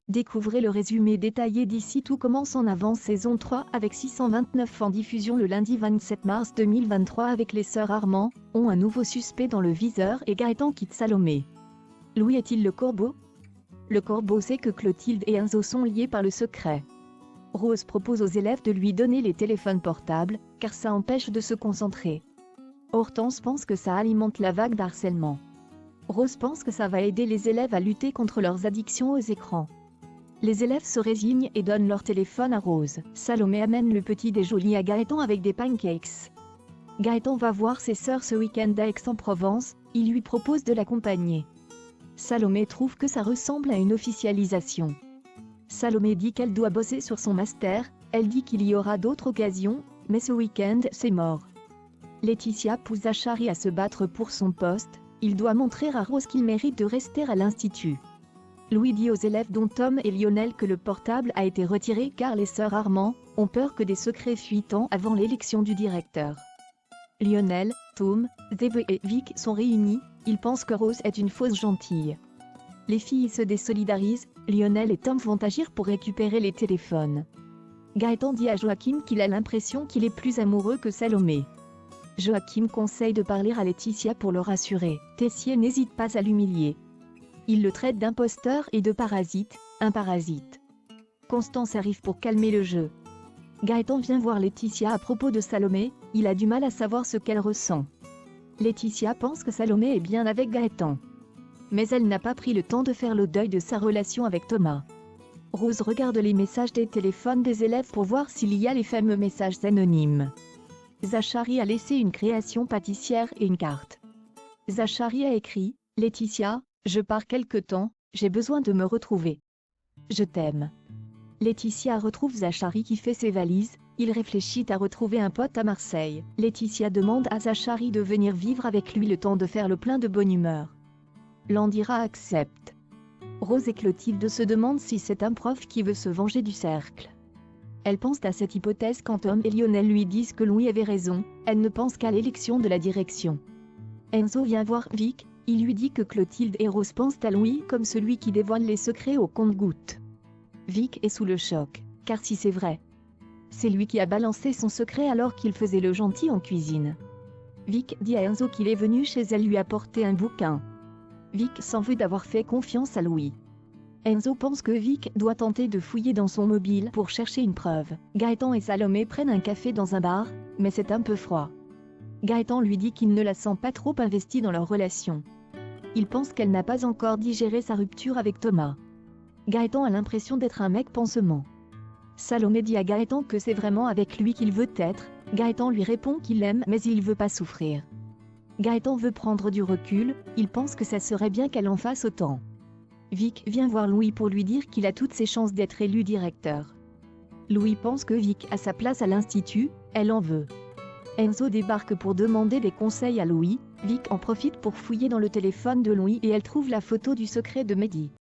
Découvrez le résumé détaillé d'ici Tout commence en avance saison 3 avec 629 en diffusion le lundi 27 mars 2023 avec les sœurs Armand, ont un nouveau suspect dans le viseur et Gaëtan quitte Salomé. Louis est-il le corbeau? Le corbeau sait que Clotilde et Enzo sont liés par le secret. Rose propose aux élèves de lui donner les téléphones portables, car ça empêche de se concentrer. Hortense pense que ça alimente la vague d'harcèlement. Rose pense que ça va aider les élèves à lutter contre leurs addictions aux écrans. Les élèves se résignent et donnent leur téléphone à Rose. Salomé amène le petit déjeuner à Gaëtan avec des pancakes. Gaëtan va voir ses sœurs ce week-end à Aix-en-Provence, il lui propose de l'accompagner. Salomé trouve que ça ressemble à une officialisation. Salomé dit qu'elle doit bosser sur son master, elle dit qu'il y aura d'autres occasions, mais ce week-end c'est mort. Laetitia pousse Zachary à se battre pour son poste, il doit montrer à Rose qu'il mérite de rester à l'institut. Louis dit aux élèves dont Tom et Lionel que le portable a été retiré car les sœurs Armand ont peur que des secrets fuitant avant l'élection du directeur. Lionel, Tom, Zéve et Vic sont réunis, ils pensent que Rose est une fausse gentille. Les filles se désolidarisent, Lionel et Tom vont agir pour récupérer les téléphones. Gaëtan dit à Joachim qu'il a l'impression qu'il est plus amoureux que Salomé. Joachim conseille de parler à Laetitia pour le rassurer. Tessier n'hésite pas à l'humilier. Il le traite d'imposteur et de parasite, un parasite. Constance arrive pour calmer le jeu. Gaëtan vient voir Laetitia à propos de Salomé, il a du mal à savoir ce qu'elle ressent. Laetitia pense que Salomé est bien avec Gaëtan. Mais elle n'a pas pris le temps de faire le deuil de sa relation avec Thomas. Rose regarde les messages des téléphones des élèves pour voir s'il y a les fameux messages anonymes. Zachary a laissé une création pâtissière et une carte. Zachary a écrit « Laetitia, je pars quelque temps, j'ai besoin de me retrouver. Je t'aime. » Laetitia retrouve Zachary qui fait ses valises, il réfléchit à retrouver un pote à Marseille. Laetitia demande à Zachary de venir vivre avec lui le temps de faire le plein de bonne humeur. Landira accepte. Rose et Clotilde se demandent si c'est un prof qui veut se venger du cercle. Elles pensent à cette hypothèse quand Tom et Lionel lui disent que Louis avait raison, elles ne pensent qu'à l'élection de la direction. Enzo vient voir Vic, il lui dit que Clotilde et Rose pensent à Louis comme celui qui dévoile les secrets au compte-gouttes. Vic est sous le choc, car si c'est vrai, c'est lui qui a balancé son secret alors qu'il faisait le gentil en cuisine. Vic dit à Enzo qu'il est venu chez elle lui apporter un bouquin. Vic s'en veut d'avoir fait confiance à Louis. Enzo pense que Vic doit tenter de fouiller dans son mobile pour chercher une preuve. Gaëtan et Salomé prennent un café dans un bar, mais c'est un peu froid. Gaëtan lui dit qu'il ne la sent pas trop investie dans leur relation. Il pense qu'elle n'a pas encore digéré sa rupture avec Thomas. Gaëtan a l'impression d'être un mec pansement. Salomé dit à Gaëtan que c'est vraiment avec lui qu'il veut être, Gaëtan lui répond qu'il l'aime mais il veut pas souffrir. Gaëtan veut prendre du recul, il pense que ça serait bien qu'elle en fasse autant. Vic vient voir Louis pour lui dire qu'il a toutes ses chances d'être élu directeur. Louis pense que Vic a sa place à l'institut, elle en veut. Enzo débarque pour demander des conseils à Louis, Vic en profite pour fouiller dans le téléphone de Louis et elle trouve la photo du secret de Mehdi.